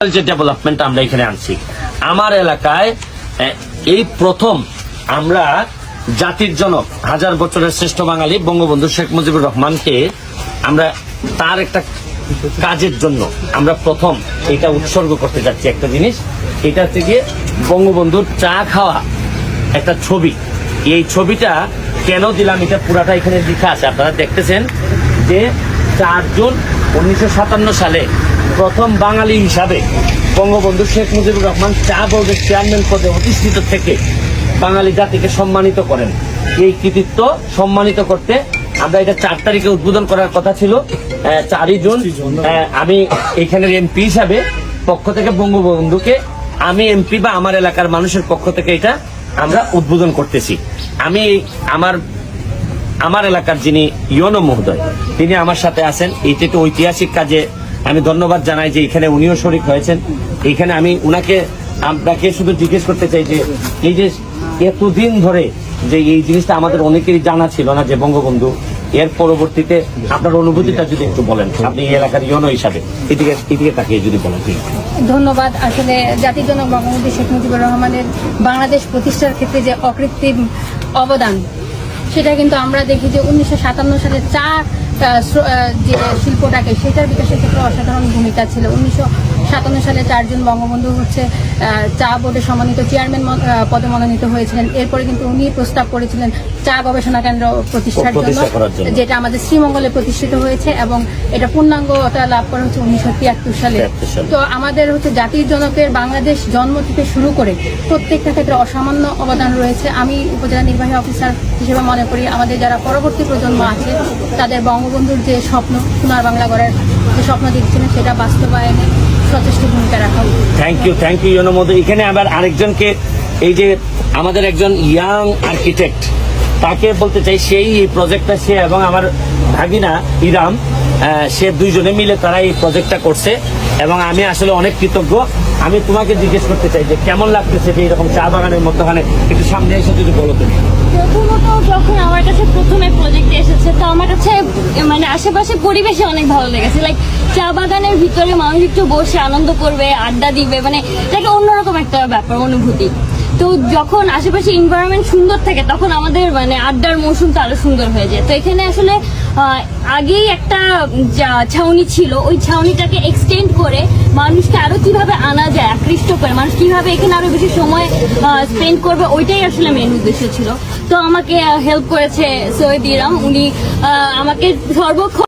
যে ডেভেলপমেন্ট আমরা এখানে আনছি আমার এলাকায় এই প্রথম আমরা জাতির জনক হাজার বছরের শ্রেষ্ঠ বাঙালি বঙ্গবন্ধু শেখ মুজিবুর রহমানকে আমরা তার একটা কাজের জন্য আমরা প্রথম এটা উৎসর্গ করতে যাচ্ছি। একটা জিনিস এটা হচ্ছে গিয়ে বঙ্গবন্ধুর চা খাওয়া একটা ছবি। এই ছবিটা কেন দিলাম এটা পুরাটা এখানে লেখা আছে, আপনারা দেখতেছেন যে 4 জুন 1957 সালে প্রথম বাঙালি হিসাবে বঙ্গবন্ধু শেখ মুজিবুর রহমান চা বোর্ডের চেয়ারম্যান পদে অধিষ্ঠিত থেকে বাঙালি জাতিকে সম্মানিত করেন। এই কৃতিত্ব সম্মানিত করতে আমরা এটা 4 তারিখে উদ্বোধন করার কথা ছিল। 4 জুন আমি এখানের এমপি হিসাবে পক্ষ থেকে বঙ্গবন্ধুকে আমি এমপি বা আমার এলাকার মানুষের পক্ষ থেকে এটা আমরা উদ্বোধন করতেছি। আমি আমার এলাকার যিনি ইউনো মহোদয় তিনি আমার সাথে আছেন। এইটা একটু ঐতিহাসিক কাজে আমি ধন্যবাদ জানাই যে এখানে উনিও শরিক হয়েছেন। এখানে আমি আপনাকে শুধু জিজ্ঞেস করতে চাই যে এই যে এতদিন ধরে যে এই জিনিসটা আমাদের অনেকেরই জানা ছিল না যে বঙ্গবন্ধু, এর পরবর্তীতে আপনার অনুভূতিটা যদি একটু বলেন, আপনি এই এলাকার ইউনো হিসাবে এদিকে তাকিয়ে যদি বলেন। ধন্যবাদ। আসলে জাতির জনক বঙ্গবন্ধু শেখ মুজিবুর রহমানের বাংলাদেশ প্রতিষ্ঠার ক্ষেত্রে যে অকৃত্রিম অবদান সেটা কিন্তু আমরা দেখি যে 1957 সালে চা যে শিল্পটাকে সেটার বিকাশের ক্ষেত্রে অসাধারণ ভূমিকা ছিল। 1957 সালে 4 জুন বঙ্গবন্ধু চা বোর্ডের সম্মানিত চেয়ারম্যান পদে মনোনীত হয়েছিলেন। এরপরে কিন্তু উনি প্রস্তাব করেছিলেন চা গবেষণা কেন্দ্র প্রতিষ্ঠার জন্য, যেটা আমাদের শ্রীমঙ্গলে প্রতিষ্ঠিত হয়েছে এবং এটা পূর্ণাঙ্গতা লাভ করা হচ্ছে 1973 সালে। তো আমাদের জাতির জনকের বাংলাদেশ জন্ম থেকে শুরু করে প্রত্যেকটা ক্ষেত্রে অসামান্য অবদান রয়েছে। আমি উপজেলা নির্বাহী অফিসার হিসেবে মনে করি আমাদের যারা পরবর্তী প্রজন্ম আছে তাদের বঙ্গবন্ধুর যে স্বপ্ন সোনার বাংলা গড়ার যে স্বপ্ন দেখছিলেন সেটা বাস্তবায়নে যথেষ্ট ভূমিকা রাখা উচিত। থ্যাংক ইউ ইউনো মহোদয়। এখানে আবার আরেকজনকে, এই যে আমাদের একজন ইয়াং আর্কিটেক্ট, তাকে বলতে চাই সেই এই প্রজেক্টটা সে এবং আমার ভাগিনা ইরাম সে দুইজনে মিলে তারা এই প্রজেক্টটা করছে এবং আমি আসলে অনেক কৃতজ্ঞ। আমি তোমাকে জিজ্ঞেস করতে চাই যে কেমন লাগতেছে যে এরকম চা বাগানের মধ্যখানে একটু সামনে এসে যদি বলো তুমি। প্রথমত যখন আমার কাছে প্রথমে প্রজেক্ট এসেছে তো আমার কাছে মানে আশেপাশে পরিবেশে অনেক ভালো লেগেছে। লাইক চা বাগানের ভিতরে মানুষ একটু বসে আনন্দ করবে, আড্ডা দিবে, মানে এটা অন্যরকম একটা ব্যাপার, অনুভূতি। তো যখন আশেপাশে এনভায়রনমেন্ট সুন্দর থাকে তখন আমাদের মানে আড্ডার মৌসুমটা আরো সুন্দর হয়ে যায়। তো এখানে আসলে আগেই একটা ছাউনি ছিল, ওই ছাউনিটাকে এক্সটেন্ড করে মানুষকে আরো কিভাবে আনা যায়, আকৃষ্ট করে মানুষ কিভাবে এখানে আরো বেশি সময় স্পেন্ড করবে, ওইটাই আসলে মেন উদ্দেশ্য ছিল। তো আমাকে হেল্প করেছে সৈয়দ ইরাম, উনি আমাকে সর্বক্ষণ